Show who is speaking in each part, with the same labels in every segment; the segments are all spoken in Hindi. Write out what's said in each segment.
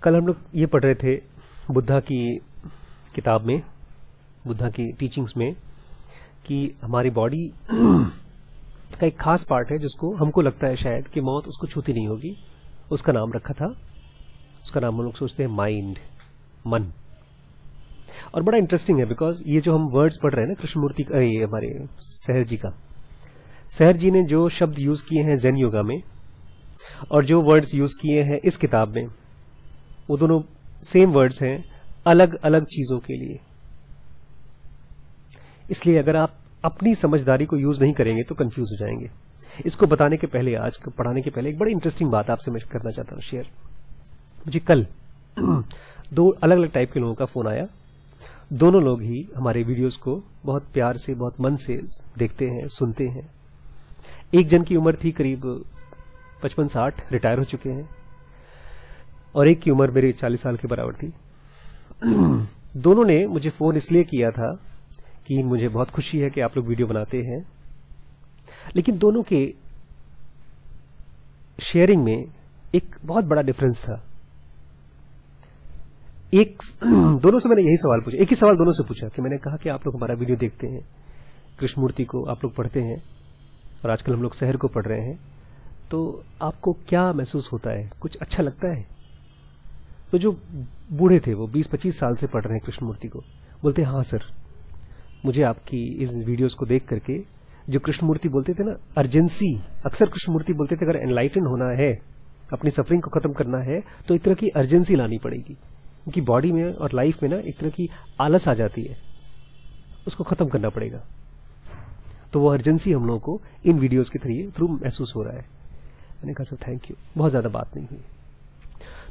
Speaker 1: कल हम लोग ये पढ़ रहे थे बुद्धा की किताब में, बुद्धा की टीचिंग्स में, कि हमारी बॉडी का एक खास पार्ट है जिसको हमको लगता है शायद कि मौत उसको छूती नहीं होगी। उसका नाम रखा था, उसका नाम हम लोग सोचते हैं माइंड, मन। और बड़ा इंटरेस्टिंग है बिकॉज ये जो हम वर्ड्स पढ़ रहे हैं ना कृष्णमूर्ति का, ये हमारे सहर जी का, सहर जी ने जो शब्द यूज किए हैं ज़ेन योगा में और जो वर्ड्स यूज किए हैं इस किताब में, वो दोनों सेम वर्ड्स हैं अलग अलग चीजों के लिए। इसलिए अगर आप अपनी समझदारी को यूज नहीं करेंगे तो कंफ्यूज हो जाएंगे। इसको बताने के पहले, आज को पढ़ाने के पहले एक बड़ी इंटरेस्टिंग बात आपसे मैं करना चाहता हूं शेयर। मुझे कल दो अलग अलग टाइप के लोगों का फोन आया। दोनों लोग ही हमारे वीडियोस को बहुत प्यार से, बहुत मन से देखते हैं, सुनते हैं। एक जन की उम्र थी करीब 55-60, रिटायर हो चुके हैं, और एक की उम्र मेरी 40 साल के बराबर थी। दोनों ने मुझे फोन इसलिए किया था कि मुझे बहुत खुशी है कि आप लोग वीडियो बनाते हैं, लेकिन दोनों के शेयरिंग में एक बहुत बड़ा डिफरेंस था। दोनों से मैंने यही सवाल पूछा, एक ही सवाल दोनों से पूछा कि मैंने कहा कि आप लोग हमारा वीडियो देखते हैं, कृष्णमूर्ति को आप लोग पढ़ते हैं और आजकल हम लोग सहर को पढ़ रहे हैं, तो आपको क्या महसूस होता है, कुछ अच्छा लगता है? तो जो बूढ़े थे वो 20-25 साल से पढ़ रहे हैं कृष्णमूर्ति को, बोलते हाँ सर, मुझे आपकी इस वीडियोस को देख करके जो कृष्णमूर्ति बोलते थे ना, अर्जेंसी, अक्सर कृष्णमूर्ति बोलते थे अगर एनलाइटन होना है, अपनी सफरिंग को खत्म करना है तो एक तरह की अर्जेंसी लानी पड़ेगी, क्योंकि बॉडी में और लाइफ में ना एक तरह की आलस आ जाती है, उसको खत्म करना पड़ेगा। तो वो अर्जेंसी हम लोगों को इन वीडियोस के थ्रू महसूस हो रहा है। मैंने कहा सर थैंक यू, बहुत ज्यादा बात नहीं हुई।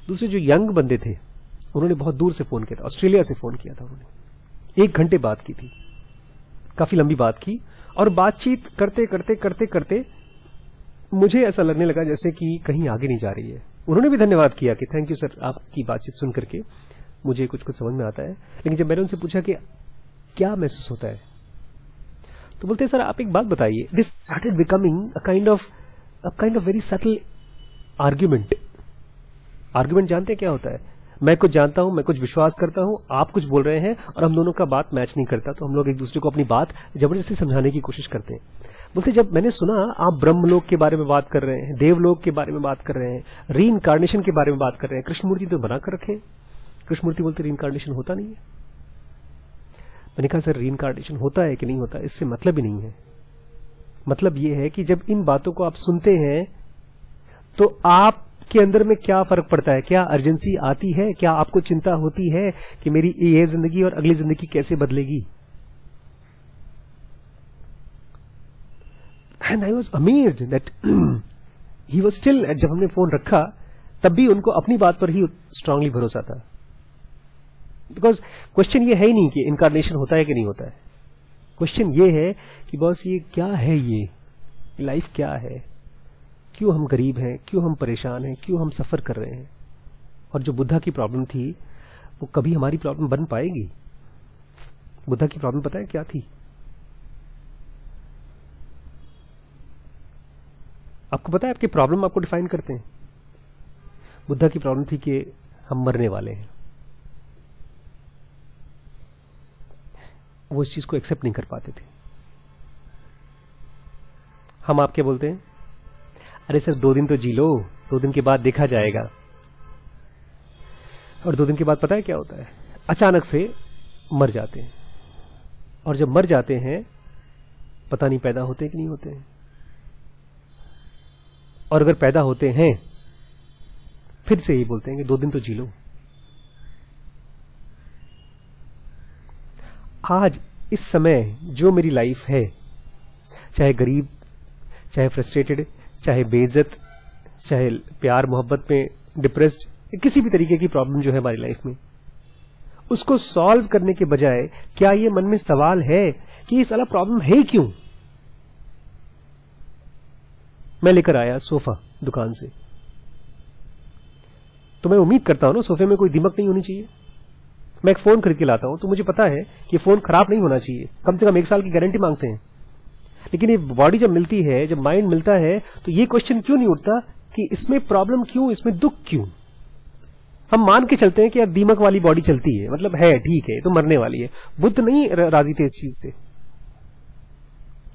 Speaker 1: दूसरे जो यंग बंदे थे उन्होंने बहुत दूर से फोन किया था, ऑस्ट्रेलिया से फोन किया था। उन्होंने 1 घंटे बात की थी, काफी लंबी बात की, और बातचीत करते करते करते करते मुझे ऐसा लगने लगा जैसे कि कहीं आगे नहीं जा रही है। उन्होंने भी धन्यवाद किया कि थैंक यू सर, आपकी बातचीत सुन करके मुझे कुछ कुछ समझ में आता है। लेकिन जब मैंने उनसे पूछा कि क्या महसूस होता है, तो बोलते सर आप एक बात बताइए, this started becoming a kind of very subtle argument. Argument जानते हैं क्या होता है? मैं कुछ जानता हूं, मैं कुछ विश्वास करता हूं, आप कुछ बोल रहे हैं और हम दोनों का बात मैच नहीं करता, तो हम लोग एक दूसरे को अपनी बात जबरदस्ती समझाने की कोशिश करते हैं। बोलते जब मैंने सुना आप ब्रह्मलोक के बारे में बात कर रहे हैं, देवलोक के बारे में बात कर रहे हैं, रीइंकार्नेशन के बारे में बात कर रहे हैं, कृष्णमूर्ति तो बना कर रखे। कृष्णमूर्ति बोलते रीइंकार्नेशन होता नहीं है। मैंने कहा सर रीइंकार्नेशन होता है कि नहीं होता, इससे मतलब ही नहीं है। मतलब यह है कि जब इन बातों को आप सुनते हैं तो आप के अंदर में क्या फर्क पड़ता है? क्या अर्जेंसी आती है? क्या आपको चिंता होती है कि मेरी ये जिंदगी और अगली जिंदगी कैसे बदलेगी? And I was amazed that he was still, जब हमने फोन रखा तब भी उनको अपनी बात पर ही स्ट्रांगली भरोसा था। बिकॉज क्वेश्चन ये है ही नहीं कि इनकारनेशन होता है कि नहीं होता है। क्वेश्चन ये है कि बॉस ये क्या है, ये लाइफ क्या है, क्यों हम गरीब हैं, क्यों हम परेशान हैं, क्यों हम सफर कर रहे हैं। और जो बुद्धा की प्रॉब्लम थी वो कभी हमारी प्रॉब्लम बन पाएगी? बुद्धा की प्रॉब्लम पता है क्या थी? आपको पता है आपकी प्रॉब्लम आपको डिफाइन करते हैं। बुद्धा की प्रॉब्लम थी कि हम मरने वाले हैं। वो इस चीज को एक्सेप्ट नहीं कर पाते थे। हम आपके बोलते हैं अरे सर 2 दिन तो जी लो, 2 दिन के बाद देखा जाएगा। और 2 दिन के बाद पता है क्या होता है? अचानक से मर जाते हैं। और जब मर जाते हैं पता नहीं पैदा होते कि नहीं होते हैं। और अगर पैदा होते हैं फिर से ही बोलते हैं कि 2 दिन तो जी लो। आज इस समय जो मेरी लाइफ है, चाहे गरीब, चाहे फ्रस्ट्रेटेड, चाहे बेइज्जत, चाहे प्यार मोहब्बत में डिप्रेस्ड, किसी भी तरीके की प्रॉब्लम जो है हमारी लाइफ में, उसको सॉल्व करने के बजाय क्या ये मन में सवाल है कि ये साला प्रॉब्लम है क्यों? मैं लेकर आया सोफा दुकान से, तो मैं उम्मीद करता हूं ना सोफे में कोई दिमक नहीं होनी चाहिए। मैं एक फोन खरीद के लाता हूं तो मुझे पता है कि फोन खराब नहीं होना चाहिए, कम से कम 1 साल की गारंटी मांगते हैं। लेकिन ये बॉडी जब मिलती है, जब माइंड मिलता है, तो ये क्वेश्चन क्यों नहीं उठता कि इसमें प्रॉब्लम क्यों, इसमें दुख क्यों? हम मान के चलते हैं कि यार दीमक वाली बॉडी चलती है, मतलब है, ठीक है, तो मरने वाली है। बुद्ध नहीं राजी थे इस चीज से।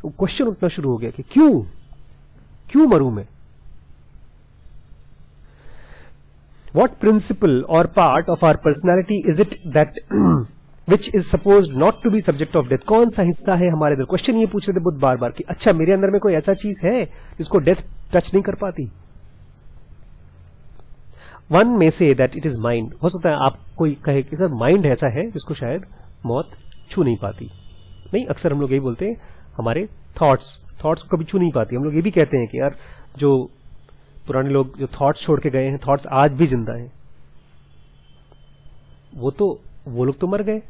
Speaker 1: वो क्वेश्चन उठना शुरू हो गया कि क्यों मरूं मैं? What principle or part of our personality is it that which is supposed not to be subject of death? कौन सा हिस्सा है हमारे अंदर? क्वेश्चन ये पूछ रहे थे बुद्ध बार बार कि अच्छा मेरे अंदर में कोई ऐसा चीज है जिसको डेथ टच नहीं कर पाती? वन में say that it is mind. हो सकता है आप कोई कहे कि सर माइंड ऐसा है जिसको शायद मौत छू नहीं पाती। नहीं, अक्सर हम लोग यही बोलते हैं हमारे थॉट्स को कभी छू नहीं पाती। हम लोग ये भी कहते हैं कि यार जो पुराने लोग जो थॉट्स छोड़ के गए हैं, थॉट्स आज भी जिंदा हैं। वो लोग तो मर गए,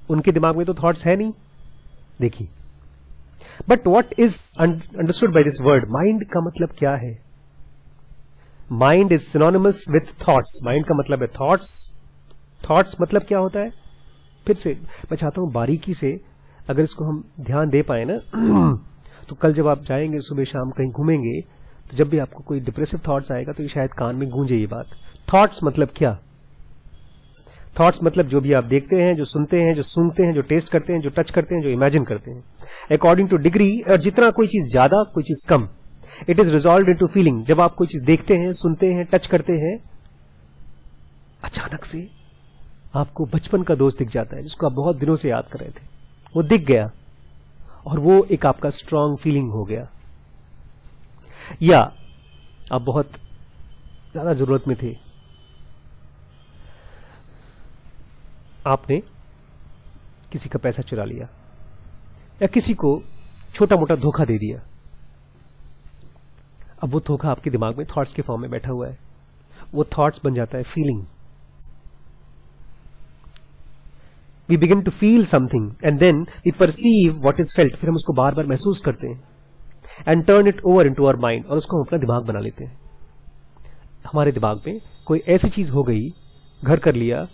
Speaker 1: उनके दिमाग में तो थॉट्स है नहीं। देखिए, but what is understood by this word mind का मतलब क्या है? Mind is synonymous with thoughts. Mind का मतलब है थॉट्स मतलब क्या होता है? फिर से मैं चाहता हूं बारीकी से अगर इसको हम ध्यान दे पाए ना तो कल जब आप जाएंगे सुबह शाम कहीं घूमेंगे तो जब भी आपको कोई डिप्रेसिव थॉट्स आएगा तो ये शायद कान में गूंजे ये बात। थॉट्स मतलब क्या? थॉट्स मतलब जो भी आप देखते हैं, जो सुनते हैं, जो सूंघते हैं, जो टेस्ट करते हैं, जो टच करते हैं, जो इमेजिन करते हैं। अकॉर्डिंग टू डिग्री, और जितना कोई चीज ज्यादा कोई चीज कम, it is resolve into feeling. जब आप कोई चीज देखते हैं, सुनते हैं, टच करते हैं, अचानक से आपको बचपन का दोस्त दिख जाता है जिसको आप बहुत दिनों से याद कर रहे थे, वो दिख गया और वो एक आपका स्ट्रांग फीलिंग हो गया। या आप बहुत ज्यादा जरूरत में थे, आपने किसी का पैसा चुरा लिया या किसी को छोटा मोटा धोखा दे दिया। अब वो धोखा आपके दिमाग में थॉट्स के फॉर्म में बैठा हुआ है, वो थॉट्स बन जाता है feeling. We begin to feel something and then we perceive what is felt। फिर हम उसको बार बार महसूस करते हैं and turn it over into our mind, और उसको हम अपना दिमाग बना लेते हैं। हमारे दिमाग में कोई ऐसी चीज हो गई, घर कर लिया,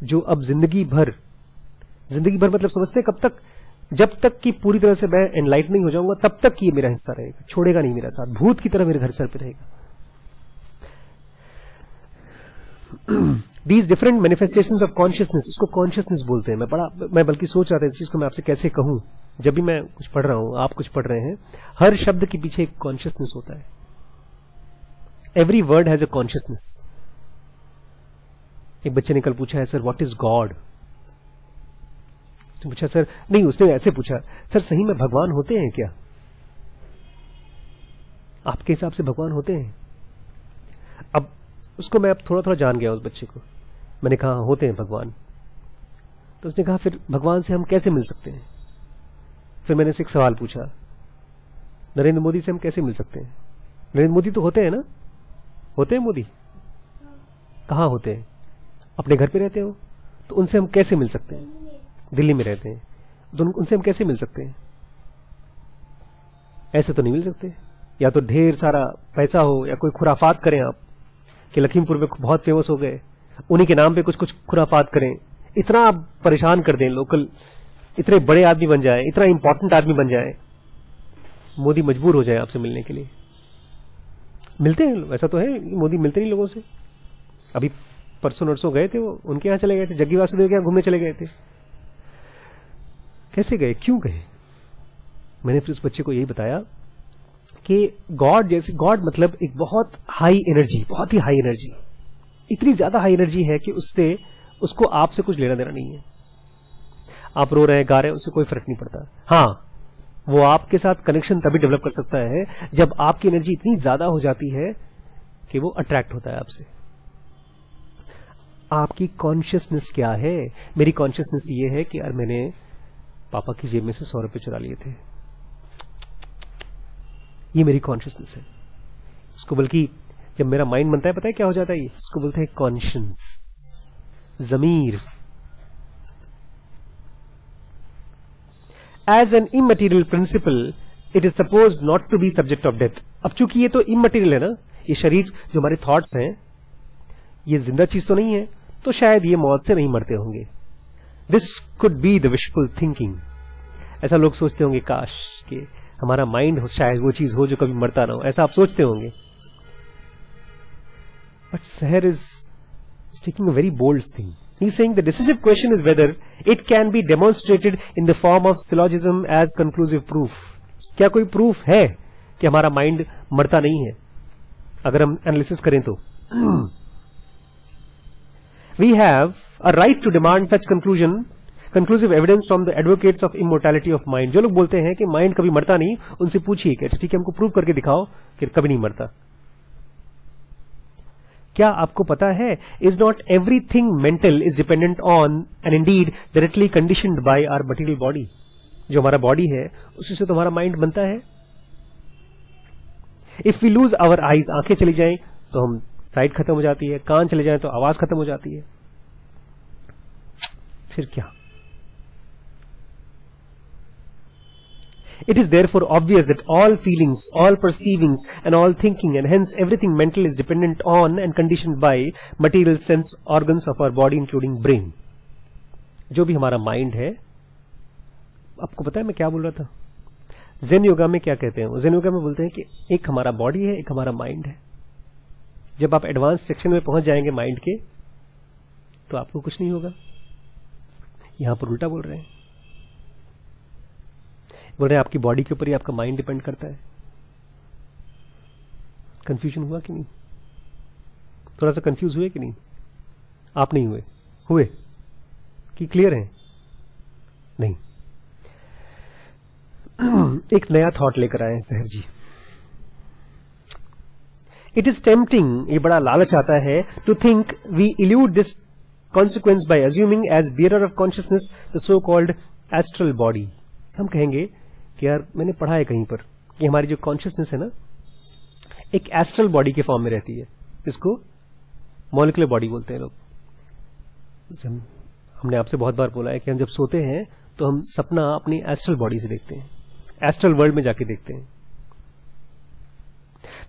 Speaker 1: जो अब जिंदगी भर मतलब समझते हैं कब तक? जब तक कि पूरी तरह से मैं एनलाइट नहीं हो जाऊंगा तब तक ये मेरा हिस्सा रहेगा, छोड़ेगा नहीं मेरा साथ, भूत की तरह मेरे घर सर पे रहेगा। These different manifestations of consciousness, इसको कॉन्शियसनेस बोलते हैं। मैं बल्कि सोच रहा था इस चीज को मैं आपसे कैसे कहूं। जब भी मैं कुछ पढ़ रहा हूं, आप कुछ पढ़ रहे हैं, हर शब्द के पीछे एक कॉन्शियसनेस होता है। Every word has a consciousness. एक बच्चे ने कल पूछा है, सर व्हाट इज गॉड? तो पूछा सर, नहीं, उसने ऐसे पूछा, सर सही में भगवान होते हैं क्या? आपके हिसाब से भगवान होते हैं? अब उसको मैं अब थोड़ा थोड़ा जान गया उस बच्चे को। मैंने कहा होते हैं भगवान। तो उसने कहा फिर भगवान से हम कैसे मिल सकते हैं? फिर मैंने से एक सवाल पूछा, नरेंद्र मोदी से हम कैसे मिल सकते हैं? नरेंद्र मोदी तो होते हैं ना? होते हैं मोदी? कहाँ होते हैं? अपने घर पे रहते हो, तो उनसे हम कैसे मिल सकते हैं? दिल्ली में रहते हैं, तो उनसे हम कैसे मिल सकते हैं? ऐसे तो नहीं मिल सकते। या तो ढेर सारा पैसा हो या कोई खुराफात करें आप कि लखीमपुर में बहुत फेमस हो गए, उन्हीं के नाम पे कुछ कुछ खुराफात करें, इतना आप परेशान कर दें लोकल, इतने बड़े आदमी बन जाए, इतना इंपॉर्टेंट आदमी बन जाए, मोदी मजबूर हो जाए आपसे मिलने के लिए। मिलते हैं, ऐसा तो है, मोदी मिलते नहीं लोगों से। अभी परसों नरसों गए थे, वो उनके यहां चले गए थे, जग्गी वासुदेव के यहां घूमने चले गए थे। कैसे गए, क्यों गए? मैंने फिर उस बच्चे को यही बताया कि गॉड मतलब एक बहुत हाई एनर्जी, बहुत ही हाई एनर्जी, इतनी ज्यादा हाई एनर्जी है कि उसको आपसे कुछ लेना देना नहीं है। आप रो रहे हैं, गा रहे हैं, उससे कोई फर्क नहीं पड़ता। हाँ, वो आपके साथ कनेक्शन तभी डेवलप कर सकता है जब आपकी एनर्जी इतनी ज्यादा हो जाती है कि वो अट्रैक्ट होता है आपसे। आपकी कॉन्शियसनेस क्या है? मेरी कॉन्शियसनेस ये है कि यार मैंने पापा की जेब में से 100 रुपए चुरा लिए थे, ये मेरी कॉन्शियसनेस है। उसको बल्कि जब मेरा माइंड बनता है, पता है क्या हो जाता है? ये उसको बोलते हैं कॉन्शियंस, जमीर। As an immaterial principle it is suppose not to be subject of death. अब चूंकि ये तो इमटेरियल है ना, ये शरीर जो हमारे थॉट्स हैं, ये जिंदा चीज तो नहीं है, तो शायद ये मौत से नहीं मरते होंगे। This could be the wishful thinking. ऐसा लोग सोचते होंगे, काश कि हमारा माइंड शायद वो चीज हो जो कभी मरता ना हो, ऐसा आप सोचते होंगे। But He's taking a very bold thing. He's saying the decisive question is whether it can be demonstrated in the form of syllogism as conclusive proof. क्या कोई प्रूफ है कि हमारा माइंड मरता नहीं है अगर हम एनालिसिस करें तो? We have a right to demand such conclusive evidence from the advocates of immortality of mind. जो लोग बोलते हैं कि माइंड कभी मरता नहीं, उनसे पूछिए कि ठीक है हमको प्रूव करके दिखाओ कि कभी नहीं मरता. क्या आपको पता है, is not everything mental is dependent on and indeed directly conditioned by our material body. जो हमारा बॉडी है उसी से तो हमारा माइंड बनता है. If we lose our eyes, आंखें चली जाएं तो हम साइट खत्म हो जाती है, कान चले जाएं तो आवाज खत्म हो जाती है. फिर क्या? It is therefore obvious that all feelings, all perceivings and all thinking and hence everything mental is dependent on and conditioned by material sense organs of our body including brain. जो भी हमारा माइंड है, आपको पता है मैं क्या बोल रहा था? ज़ेन योगा में क्या कहते हैं? ज़ेन योगा में बोलते हैं कि एक हमारा बॉडी है, एक हमारा माइंड है. जब आप एडवांस सेक्शन में पहुंच जाएंगे माइंड के, तो आपको कुछ नहीं होगा. यहां पर उल्टा बोल रहे हैं. बोल रहे हैं आपकी बॉडी के ऊपर ही आपका माइंड डिपेंड करता है. कंफ्यूजन हुआ कि नहीं? थोड़ा सा कंफ्यूज हुए कि नहीं? आप नहीं हुए कि क्लियर हैं? नहीं. एक नया थॉट लेकर आए हैं सहर जी. इट इज टेम्पटिंग, ये बड़ा लालच आता है, to think we elude this consequence by assuming as bearer of consciousness the so called astral body. हम कहेंगे कि यार मैंने पढ़ा है कहीं पर कि हमारी जो कॉन्शियसनेस है ना, एक एस्ट्रल बॉडी के फॉर्म में रहती है. इसको मॉलिक्यूलर बॉडी बोलते हैं लोग. हमने आपसे बहुत बार बोला है कि हम जब सोते हैं तो हम सपना अपनी एस्ट्रल बॉडी से देखते हैं, एस्ट्रल वर्ल्ड में जाके देखते हैं.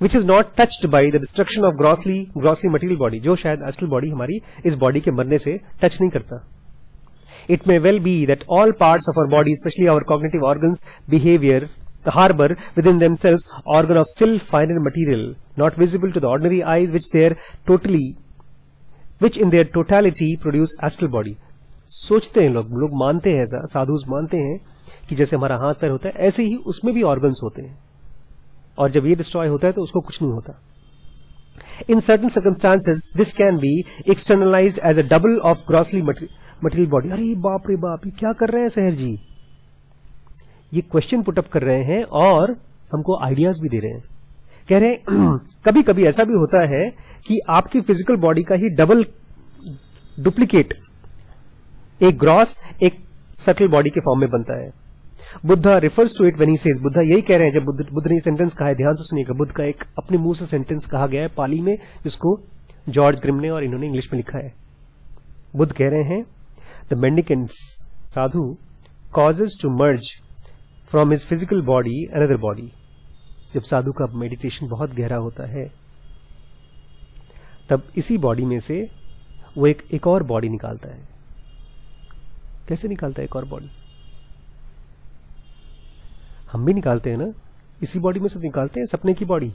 Speaker 1: Which is not touched by the destruction of grossly material body. जो शायद एस्ट्रल बॉडी हमारी इस बॉडी के मरने से टच नहीं करता. It may well be that all parts of our body, especially our cognitive organs, behavior, harbor within themselves organ of still finer material, not visible to the ordinary eyes, which in their totality produce astral body. सोचते हैं लोग मानते हैं, ऐसा साधुस मानते हैं कि जैसे हमारा हाथ पैर होता है ऐसे ही उसमें भी ऑर्गन्स होते हैं, और जब ये डिस्ट्रॉय होता है तो उसको कुछ नहीं होता. In certain circumstances, this can be externalized as a double of grossly material body. अरे बाप रे बाप, ये क्या कर रहे हैं सहर जी? ये क्वेश्चन पुटअप कर रहे हैं और हमको आइडियाज भी दे रहे हैं. कह रहे हैं कभी कभी ऐसा भी होता है कि आपकी फिजिकल बॉडी का ही डबल डुप्लीकेट एक ग्रॉस एक सटल बॉडी के फॉर्म में बनता है. Buddha refers to it when he says, Buddha यही कह रहे हैं. जब बुद्ध ने सेंटेंस कहा है, ध्यान से सुनिएगा, बुद्ध का एक अपने मुंह से सेंटेंस कहा गया है पाली में, जिसको जॉर्ज ग्रिम ने और इन्होंने इंग्लिश में लिखा है. बुद्ध कह रहे हैं the mendicants sadhu causes to merge from his physical body another body. जब साधु का मेडिटेशन बहुत गहरा होता है तब इसी बॉडी में से वो एक और बॉडी निकालता है. कैसे निकालता है एक और बॉडी? हम भी निकालते हैं ना, इसी बॉडी में सब निकालते हैं, सपने की बॉडी,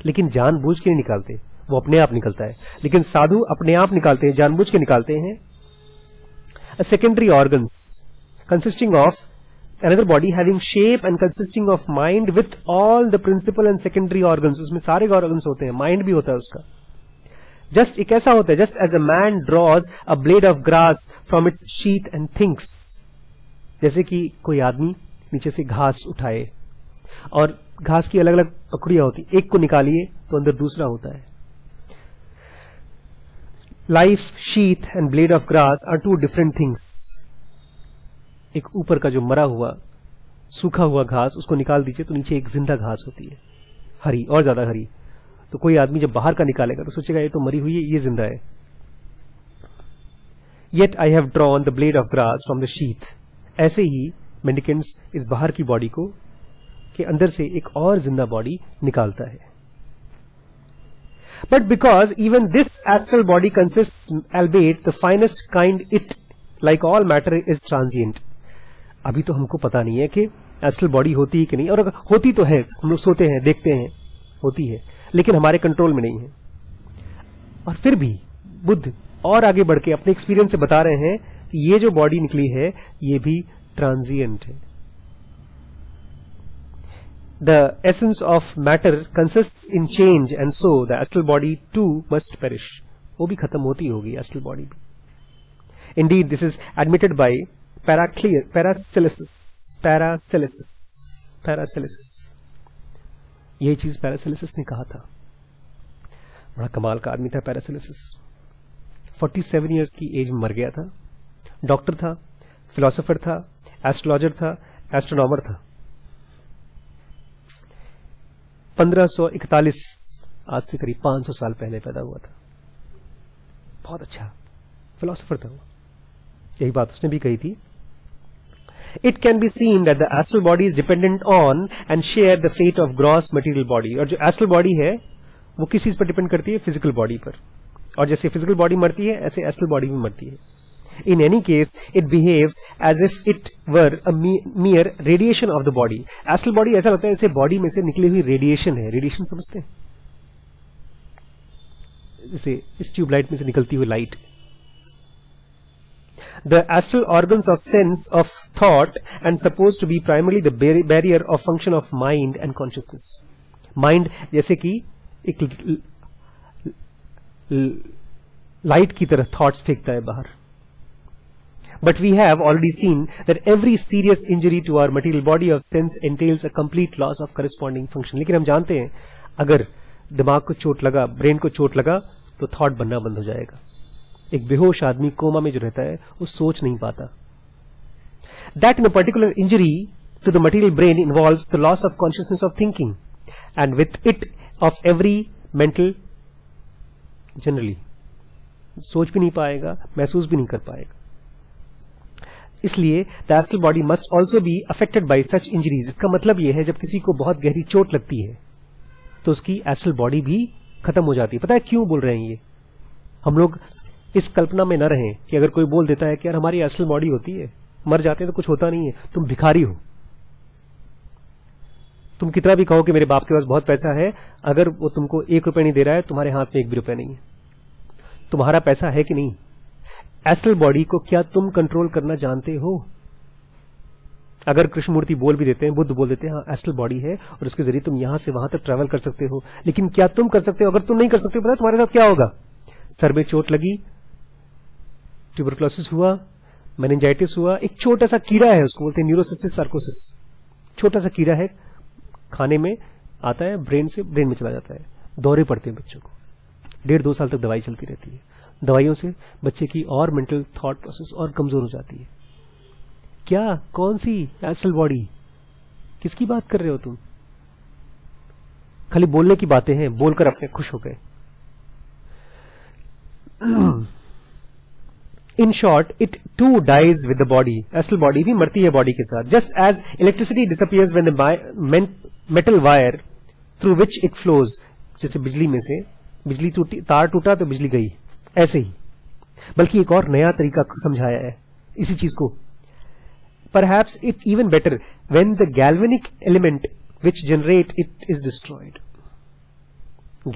Speaker 1: लेकिन जानबूझ के नहीं निकालते, वो अपने आप निकलता है. लेकिन साधु अपने आप निकालते हैं, जानबूझ के निकालते हैं. Secondary organs consisting of another body having shape and consisting of mind with all the principal and secondary organs. उसमें सारे organs होते हैं, mind भी होता है उसका. Just एक ऐसा होता है, just as a man draws a blade of grass from its sheath and thinks. जैसे कि कोई आदमी नीचे से घास उठाए और घास की अलग अलग टुकड़ियां होती, एक को निकालिए तो अंदर दूसरा होता है. Life, sheath and blade of grass are two different things. एक ऊपर का जो मरा हुआ सूखा हुआ घास उसको निकाल दीजिए तो नीचे एक जिंदा घास होती है, हरी और ज्यादा हरी. तो कोई आदमी जब बाहर का निकालेगा तो सोचेगा ये तो मरी हुई है, ये जिंदा है. Yet I have drawn the blade of grass from the sheath. ऐसे ही मेंडिकेंट्स इस बाहर की बॉडी को के अंदर से एक और जिंदा बॉडी निकालता है. But because even this astral body consists, albeit the finest kind, it like all matter is transient. अभी तो हमको पता नहीं है कि एस्ट्रल बॉडी होती है कि नहीं, और अगर होती तो है, हम लोग सोते हैं देखते हैं होती है, लेकिन हमारे कंट्रोल में नहीं है. और फिर भी बुद्ध और आगे बढ़ के अपने एक्सपीरियंस से बता रहे हैं कि ये जो बॉडी निकली है ये भी ट्रांजिएंट है. The essence of matter consists in change and so the astral body too must perish. वो भी खत्म होती होगी astral body भी. Indeed, this is admitted by Paracelsus. ये चीज पैरासेलिसस ने कहा था. बड़ा कमाल का आदमी था पैरासेलिसस. 47 इयर्स की एज में मर गया था. डॉक्टर था, फिलोसोफर था, एस्ट्रोलॉजर था, एस्ट्रोनॉमर था. 1541, आज से करीब 500 साल पहले पैदा हुआ था. बहुत अच्छा फिलोसोफर था वो. यही बात उसने भी कही थी. It can be seen that the astral body is dependent on and share the fate of gross material body. और जो astral body है वो किस चीज पर डिपेंड करती है? फिजिकल बॉडी पर. और जैसे फिजिकल बॉडी मरती है ऐसे एस्ट्रल बॉडी भी मरती है. In any case, it behaves as if it were a mere radiation of the body. Astral body ऐसा लगता है जैसे बॉडी में से निकली हुई रेडिएशन है. रेडिएशन समझते हैं? जैसे इस ट्यूबलाइट में से निकलती हुई light. The astral organs of sense of thought and supposed to be primarily the barrier of function of mind and consciousness. Mind जैसे कि एक लाइट की तरह थॉट्स फेंकता है बाहर. But we have already seen that every serious injury to our material body of sense entails a complete loss of corresponding function. लेकिन हम जानते हैं अगर दिमाग को चोट लगा, ब्रेन को चोट लगा तो थॉट बनना बंद हो जाएगा. एक बेहोश आदमी कोमा में जो रहता है वो सोच नहीं पाता. That in a particular injury to the material brain involves the loss of consciousness of thinking and with it of every mental generally. सोच भी नहीं पाएगा, महसूस भी नहीं कर पाएगा. इसलिए the astral body must also be affected by such injuries. इसका मतलब यह है जब किसी को बहुत गहरी चोट लगती है तो उसकी astral body भी खत्म हो जाती है. पता है क्यों बोल रहे हैं ये? हम लोग इस कल्पना में न रहें कि अगर कोई बोल देता है कि यार हमारी एस्ट्रल बॉडी होती है, मर जाते हैं तो कुछ होता नहीं है, तुम भिखारी हो. तुम कितना भी कहो कि मेरे बाप के पास बहुत पैसा है, अगर वो तुमको 1 रुपए नहीं दे रहा है, तुम्हारे हाथ में 1 भी रुपए नहीं है. तुम्हारा पैसा है कि नहीं? एस्ट्रल बॉडी को क्या तुम कंट्रोल करना जानते हो? अगर कृष्णमूर्ति बोल भी देते हैं, बुद्ध बोल देते हैं, हाँ एस्ट्रल बॉडी है और उसके जरिए तुम यहां से वहां तक ट्रैवल कर सकते हो, लेकिन क्या तुम कर सकते हो? अगर तुम नहीं कर सकते हो, पता तुम्हारे साथ क्या होगा? सर में चोट लगी, ट्यूबरक्लोसिस हुआ, मेनिंजाइटिस हुआ. एक छोटा सा कीड़ा है, उसको बोलते हैं न्यूरोसिस्टिस सार्कोसिस. छोटा सा कीड़ा है, खाने में आता है, ब्रेन से ब्रेन में चला जाता है. दौरे पड़ते हैं बच्चों को. 1.5-2 साल तक दवाई चलती रहती है. दवाइयों से बच्चे की और मेंटल थॉट प्रोसेस और कमजोर हो जाती है. क्या? कौन सी एस्ट्रल बॉडी? किसकी बात कर रहे हो तुम? खाली बोलने की बातें हैं, बोलकर अपने खुश हो गए. In short, it too dies with the body. Astral body भी मरती है बॉडी के साथ. Just as electricity disappears when the metal wire through which it flows, जैसे बिजली में से बिजली टूटी, तार टूटा तो बिजली गई, ऐसे ही. बल्कि एक और नया तरीका समझाया है इसी चीज को. Perhaps it even better when the galvanic element which generate it is destroyed.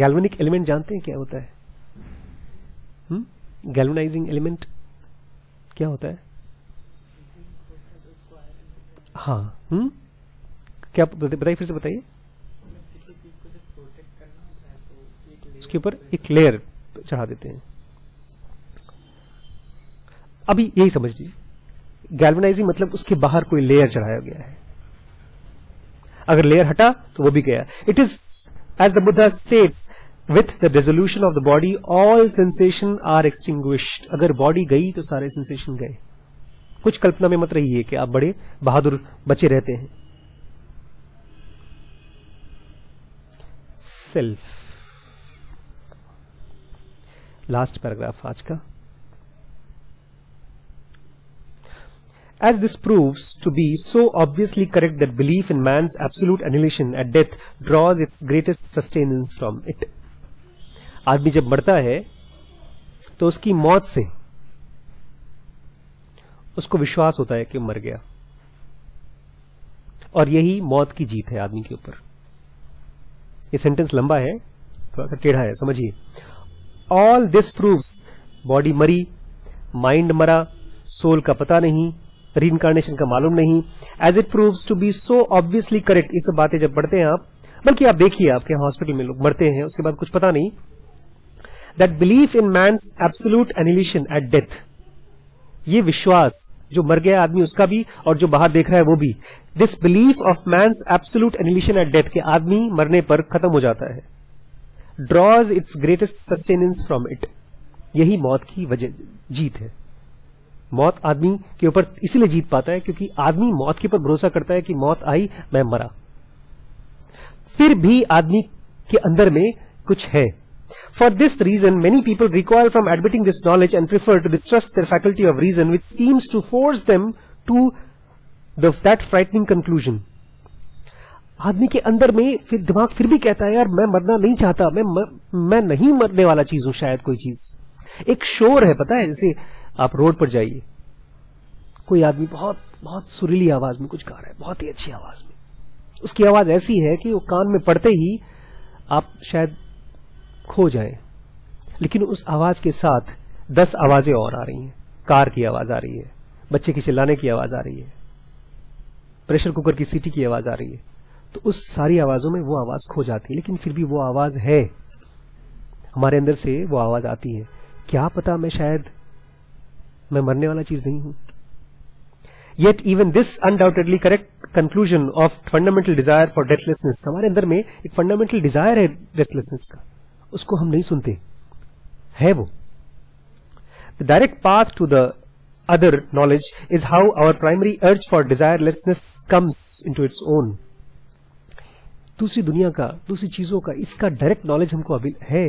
Speaker 1: Galvanic element जानते हैं क्या होता है? गैल्वेनाइजिंग एलिमेंट क्या होता है? हाँ. क्या बताइए, फिर से बताइए. उसके ऊपर एक लेयर चढ़ा देते हैं. अभी यही समझ लीजिए, गैल्वेनाइजिंग मतलब उसके बाहर कोई लेयर चढ़ाया गया है. अगर लेयर हटा तो वो भी गया. It is as the Buddha states, with the dissolution of the body all sensation are extinguished. अगर बॉडी गई तो सारे सेंसेशन गए. कुछ कल्पना में मत रहिए कि आप बड़े बहादुर बचे रहते हैं. सेल्फ. लास्ट पैराग्राफ आज का. As this proves to be so obviously correct that belief in man's absolute annihilation at death draws its greatest sustenance from it. आदमी जब मरता है तो उसकी मौत से उसको विश्वास होता है कि मर गया, और यही मौत की जीत है आदमी के ऊपर. ये सेंटेंस लंबा है, थोड़ा सा टेढ़ा है, समझिए. ऑल दिस प्रूव्स बॉडी मरी, माइंड मरा, सोल का पता नहीं, रीइंकार्नेशन का मालूम नहीं, as it proves to be so obviously correct. ये सब बातें जब पढ़ते हैं आप, बल्कि आप देखिए आपके हॉस्पिटल में लोग मरते हैं उसके बाद कुछ पता नहीं, that belief in man's absolute annihilation at death, ये विश्वास जो मर गया आदमी उसका भी और जो बाहर देख रहा है वो भी, this belief of man's absolute annihilation at death, के आदमी मरने पर खत्म हो जाता है, draws its greatest sustenance from it, यही मौत की वजह जीत है। मौत आदमी के ऊपर इसीलिए जीत पाता है क्योंकि आदमी मौत के ऊपर भरोसा करता है कि मौत आई, मैं मरा। फिर भी आदमी के अंदर में कुछ है। For this reason, many people recoil from admitting this knowledge and prefer to distrust their faculty of reason, which seems to force them to that frightening conclusion. आदमी के अंदर में फिर दिमाग फिर भी कहता है यार मैं मरना नहीं चाहता, मैं नहीं मरने वाला चीज हूं, शायद कोई चीज। एक शोर है, पता है, जैसे आप रोड पर जाइए, कोई आदमी बहुत बहुत सुरीली आवाज में कुछ गा रहा है, बहुत ही अच्छी आवाज में, उसकी आवाज ऐसी है कि वो कान में पड़ते ही आप शायद खो जाए, लेकिन उस आवाज के साथ 10 आवाजें और आ रही हैं। कार की आवाज आ रही है, बच्चे की चिल्लाने की आवाज आ रही है, प्रेशर कुकर की सीटी की आवाज आ रही है, तो उस सारी आवाजों में वो आवाज खो जाती है, लेकिन फिर भी वो आवाज है, हमारे अंदर से वो आवाज आती है, क्या पता मैं मरने वाला चीज नहीं हूं। Yet even this undoubtedly correct conclusion of fundamental desire for deathlessness, हमारे अंदर में एक फंडामेंटल डिजायर है डेथलेसनेस का, उसको हम नहीं सुनते, है वो। The direct path to the other knowledge is how our primary urge for desirelessness comes into its own. दूसरी दुनिया का, दूसरी चीजों का, इसका डायरेक्ट नॉलेज हमको अभी है,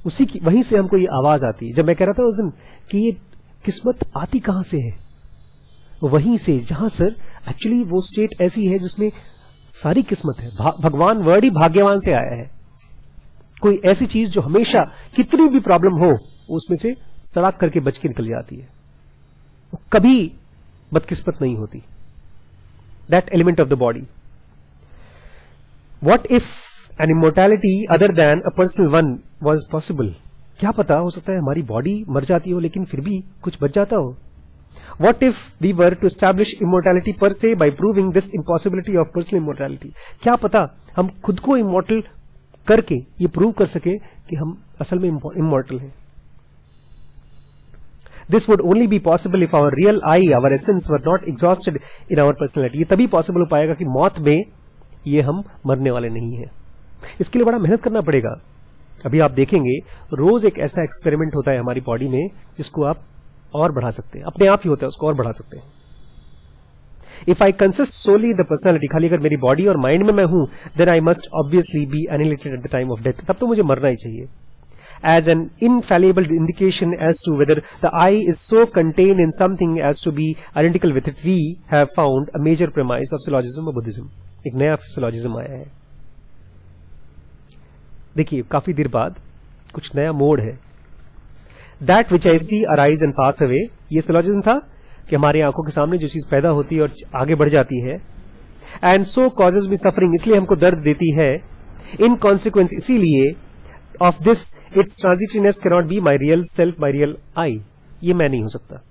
Speaker 1: उसी की, वहीं से हमको ये आवाज आती है। जब मैं कह रहा था उस दिन कि ये किस्मत आती कहां से है, वहीं से, जहां सर एक्चुअली वो स्टेट ऐसी है जिसमें सारी किस्मत है। भगवान वर्ड ही भाग्यवान से आया है। कोई ऐसी चीज जो हमेशा कितनी भी प्रॉब्लम हो उसमें से सड़क करके बच के निकल जाती है, वो कभी बदकिस्मत नहीं होती। That element of the body. What if an immortality other than a personal one was possible, क्या पता, हो सकता है हमारी बॉडी मर जाती हो लेकिन फिर भी कुछ बच जाता हो। What if we were to establish immortality per se by proving this impossibility of personal immortality? क्या पता हम खुद को immortal करके ये प्रूव कर सके कि हम असल में immortal हैं। This would only be possible if our real I, our essence, were not exhausted in our personality. ये तभी पॉसिबल हो पाएगा कि मौत में ये हम मरने वाले नहीं हैं। इसके लिए बड़ा मेहनत करना पड़ेगा। अभी आप देखेंगे रोज एक ऐसा एक्सपेरिमेंट होता है हमारी बॉडी में जिसको आप और बढ़ा सकते हैं, अपने आप ही होता है, उसको और बढ़ा सकते हैं। If I consist solely the personality, खाली अगर मेरी बॉडी और माइंड में मैं हूं, then I must obviously be annihilated at the time of death, तब तो मुझे मरना ही चाहिए। As an infallible indication as to whether the I is so contained in something as to be identical with it, we have found a major premise of syllogism और बुद्धिज्म। एक नया सिलॉजिज्म आया है। देखिए काफी देर बाद कुछ नया मोड है। That which I see arise and pass away, ये सिलॉजिज्म था कि हमारी आंखों के सामने जो चीज पैदा होती है और आगे बढ़ जाती है, and so causes me suffering, इसलिए हमको दर्द देती है, in consequence, इसीलिए of this its transitoriness cannot be my real self, my real I, ये मैं नहीं हो सकता।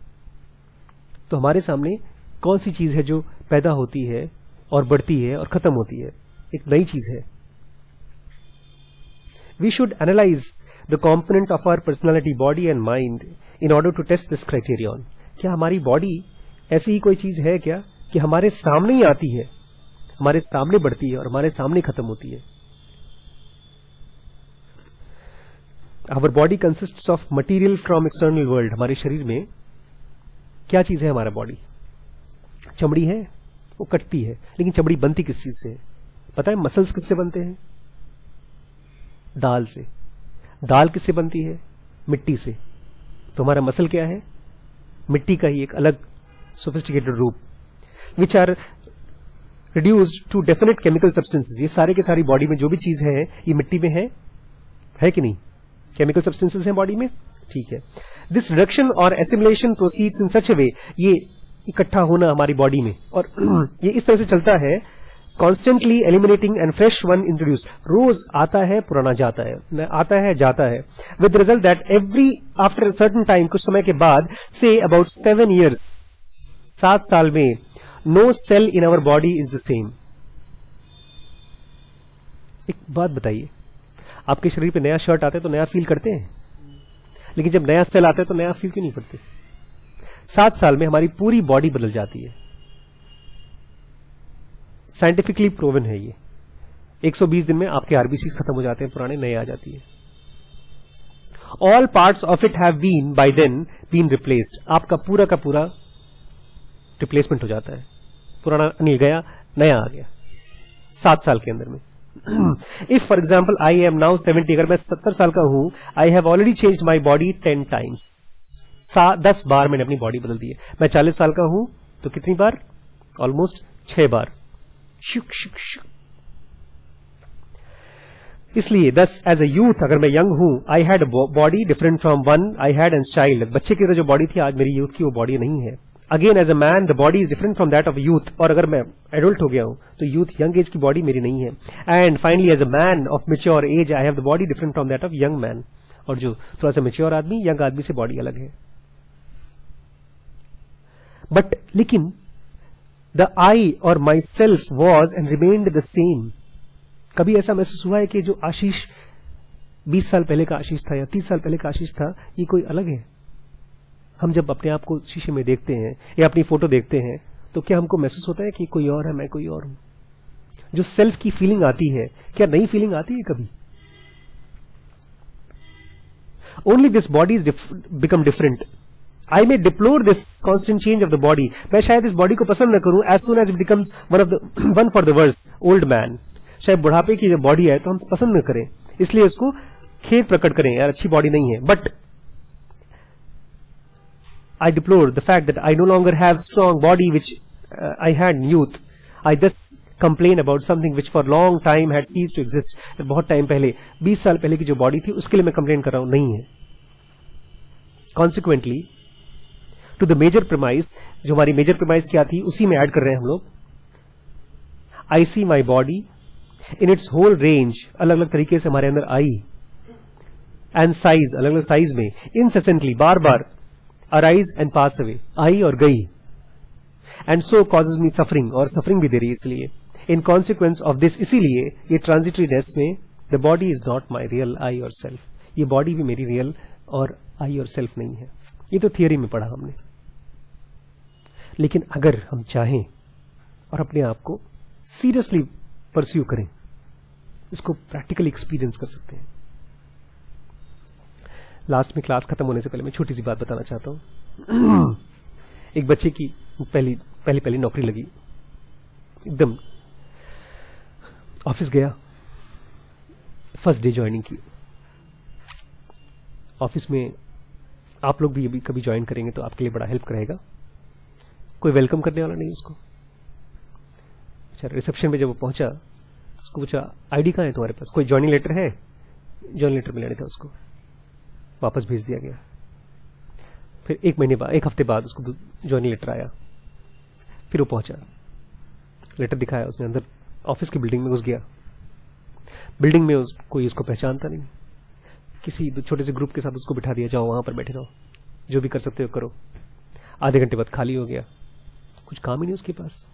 Speaker 1: तो हमारे सामने कौन सी चीज है जो पैदा होती है और बढ़ती है और खत्म होती है, एक नई चीज है। We should analyze the component of our personality, body and mind in order to test this criterion. क्या हमारी बॉडी ऐसी ही कोई चीज है क्या कि हमारे सामने ही आती है, हमारे सामने बढ़ती है और हमारे सामने खत्म होती है। Our body consists of material from external world. हमारे शरीर में क्या चीज है हमारा बॉडी? चमड़ी है, वो कटती है, लेकिन चमड़ी बनती किस चीज से? पता है मसल्स किससे बनते हैं? दाल से। दाल किससे बनती है? मिट्टी से। तो हमारा मसल क्या है? मिट्टी का ही एक अलग सोफिस्टिकेटेड रूप, which are reduced to definite chemical substances. ये सारे के सारी बॉडी में जो भी चीज है ये मिट्टी में है कि नहीं? केमिकल सब्सटेंसेस हैं बॉडी में, ठीक है। दिस रिडक्शन और एसिमुलेशन प्रोसीड्स इन सच अ वे, ये इकट्ठा होना हमारी बॉडी में, और ये इस तरह से चलता है constantly eliminating and fresh one introduce, रोज आता है पुराना जाता है, आता है जाता है, with result that every after certain time, कुछ समय के बाद, से अबाउट 7 years, 7 साल में, no cell in our body is the same. एक बात बताइए, आपके शरीर पे नया शर्ट आता है तो नया फील करते हैं, लेकिन जब नया सेल आता है तो नया फील क्यों नहीं करते? 7 साल में हमारी पूरी बॉडी बदल जाती है, साइंटिफिकली प्रूवन है ये। 120 दिन में आपके आरबीसी खत्म हो जाते हैं, पुराने नए आ जाती है। All parts of it have been by then been replaced, आपका पूरा का पूरा रिप्लेसमेंट हो जाता है, पुराना अनिल गया, नया आ गया 7 साल के अंदर में। If for example I am now 70, अगर मैं 70 साल का हूं, I have already changed my body 10 times, 10 बार मैंने अपनी बॉडी बदल दी है। मैं 40 साल का हूं तो कितनी बार? ऑलमोस्ट 6 बार। शुक शुक शुक। इसलिए 10 एज अ यूथ, अगर मैं यंग हूं, I had body different from one I had as child, बच्चे की तरह जो बॉडी थी, आज मेरी यूथ की वो बॉडी नहीं है। Again as a man the body is different from that of youth, और अगर मैं एडल्ट हो गया हूं तो यूथ यंग एज की बॉडी मेरी नहीं है। And finally as a man of mature age I have the body different from that of young man, और जो थोड़ा सा मेच्योर आदमी, यंग आदमी से बॉडी अलग है। बट लेकिन द आई और my self was and remained the same. कभी ऐसा महसूस हुआ है कि जो आशीष 20 साल पहले का आशीष था या 30 साल पहले का आशीष था, ये कोई अलग है? हम जब अपने आप को शीशे में देखते हैं या अपनी फोटो देखते हैं तो क्या हमको महसूस होता है कि कोई और है, मैं कोई और हूं? जो सेल्फ की फीलिंग आती है, क्या नई फीलिंग आती है कभी? Only this body is become different. I may deplore this constant change of the body, मैं शायद इस बॉडी को पसंद न करूं, as soon as it becomes one for the worse old man. शायद बुढ़ापे की जो बॉडी है तो हम पसंद न करें, इसलिए उसको खेद प्रकट करें, यार अच्छी बॉडी नहीं है। But I deplore the fact that I no longer have strong body which I had in youth. I thus complain about something which for long time had ceased to exist. बहुत टाइम पहले, 20 साल पहले की जो बॉडी थी उसके लिए मैं कंप्लेन कर रहा हूं, नहीं है। Consequently, to the major premise, जो हमारी मेजर premise क्या थी उसी में ऐड कर रहे हैं हम लोग। I see my body in its whole range, अलग अलग तरीके से हमारे अंदर आई, and size, अलग अलग साइज में, incessantly, bar bar, arise and pass away, आई और गई, and so causes me suffering, और suffering भी दे रही है इसलिए। in consequence of this, इसीलिए ये transitoriness में the body is not my real I or self, ये बॉडी भी मेरी रियल और आई और सेल्फ नहीं है। ये तो थियरी में पढ़ा हमने, लेकिन अगर हम चाहें और अपने आप को सीरियसली परस्यू करें, इसको प्रैक्टिकली एक्सपीरियंस कर सकते हैं। लास्ट में क्लास खत्म होने से पहले मैं छोटी सी बात बताना चाहता हूं। एक बच्चे की पहली नौकरी लगी, एकदम ऑफिस गया, फर्स्ट डे ज्वाइनिंग की। ऑफिस में आप लोग भी कभी ज्वाइन करेंगे तो आपके लिए बड़ा हेल्प करेगा, कोई वेलकम करने वाला नहीं उसको। अच्छा, रिसेप्शन में जब वो पहुंचा उसको पूछा, आईडी कहाँ है तुम्हारे पास, कोई ज्वाइनिंग लेटर है? ज्वाइनिंग लेटर मिलाने था उसको, वापस भेज दिया गया। फिर एक हफ्ते बाद उसको ज्वाइनिंग लेटर आया, फिर वो पहुंचा, लेटर दिखाया उसने, अंदर ऑफिस की बिल्डिंग में घुस गया। बिल्डिंग में कोई उसको पहचानता नहीं, किसी छोटे से ग्रुप के साथ उसको बिठा दिया, जाओ वहां पर बैठे रहो, जो भी कर सकते हो करो। आधे घंटे बाद खाली हो गया, कुछ काम ही नहीं उसके पास।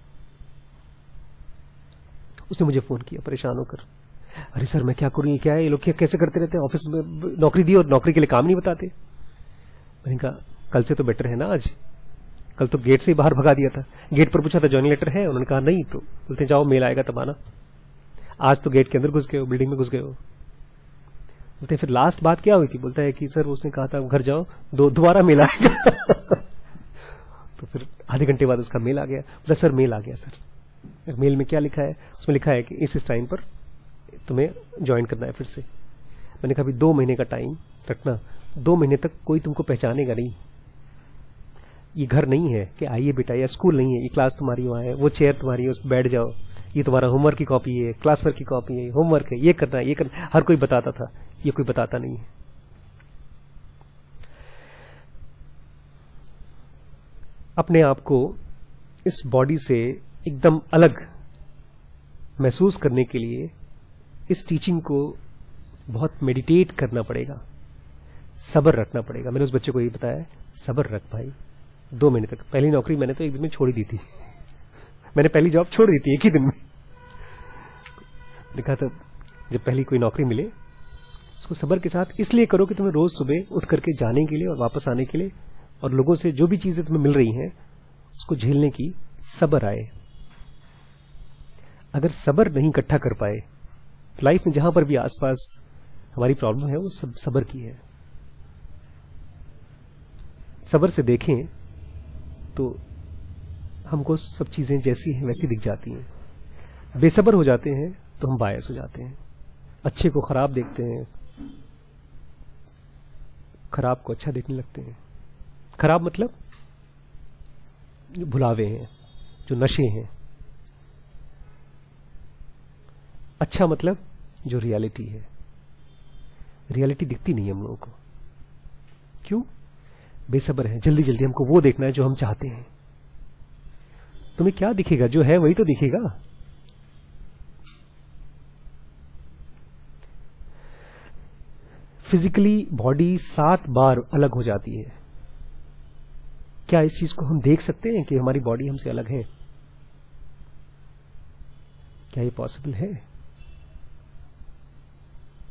Speaker 1: उसने मुझे फोन किया परेशान होकर, अरे सर मैं क्या करूं, ये क्या है, ये लोग कैसे करते रहते हैं, ऑफिस में नौकरी दी और नौकरी के लिए काम नहीं बताते। मैंने कहा कल से तो बेटर है ना, आज कल तो गेट से ही बाहर भगा दिया था। गेट पर पूछा था ज्वाइनिंग लेटर है, उन्होंने कहा नहीं, तो बोलते जाओ मेल आएगा तब आना। आज तो गेट के अंदर घुस गए हो, बिल्डिंग में घुस गए हो। बोलते फिर लास्ट बात क्या हुई थी? बोलता है कि सर उसने कहा था घर जाओ, दोबारा मेल आएगा। तो फिर आधे घंटे बाद उसका मेल आ गया। बोला सर मेल आ गया सर। मेल में क्या लिखा है? उसमें लिखा है कि इस टाइम पर तुम्हें ज्वाइन करना है फिर से। मैंने कहा 2 महीने का टाइम रखना, 2 महीने तक कोई तुमको पहचानेगा नहीं। ये घर नहीं है कि आइए बेटा, या स्कूल नहीं है, ये क्लास तुम्हारी वहां है, वो चेयर तुम्हारी है, उस बैठ जाओ, ये तुम्हारा होमवर्क की कॉपी है, क्लास वर्क की कॉपी है, होमवर्क है, ये करना है, ये करना। हर कोई बताता था, ये कोई बताता नहीं है। अपने आप को इस बॉडी से एकदम अलग महसूस करने के लिए इस टीचिंग को बहुत मेडिटेट करना पड़ेगा, सब्र रखना पड़ेगा। मैंने उस बच्चे को ये बताया, सब्र रख भाई, 2 महीने तक। पहली नौकरी मैंने तो 1 दिन में छोड़ ही दी थी। मैंने पहली जॉब छोड़ दी थी 1 ही दिन में। लिखा था जब पहली कोई नौकरी मिले उसको सब्र के साथ इसलिए करो कि तुम्हें रोज सुबह उठ करके जाने के लिए और वापस आने के लिए, और लोगों से जो भी चीजें तुम्हें मिल रही हैं उसको झेलने की सब्र आए। अगर सब्र नहीं इकट्ठा कर पाए, लाइफ में जहां पर भी आसपास हमारी प्रॉब्लम है वो सब सब्र की है। सब्र से देखें तो हमको सब चीजें जैसी हैं वैसी दिख जाती हैं। बेसब्र हो जाते हैं तो हम बायस हो जाते हैं, अच्छे को खराब देखते हैं, खराब को अच्छा देखने लगते हैं। खराब मतलब जो भुलावे हैं, जो नशे हैं। अच्छा मतलब जो रियलिटी है। रियलिटी दिखती नहीं है हम लोगों को, क्यों? बेसब्र है, जल्दी जल्दी हमको वो देखना है जो हम चाहते हैं। तुम्हें क्या दिखेगा? जो है वही तो दिखेगा। फिजिकली बॉडी 7 बार अलग हो जाती है। क्या इस चीज को हम देख सकते हैं कि हमारी बॉडी हमसे अलग है? क्या ये पॉसिबल है?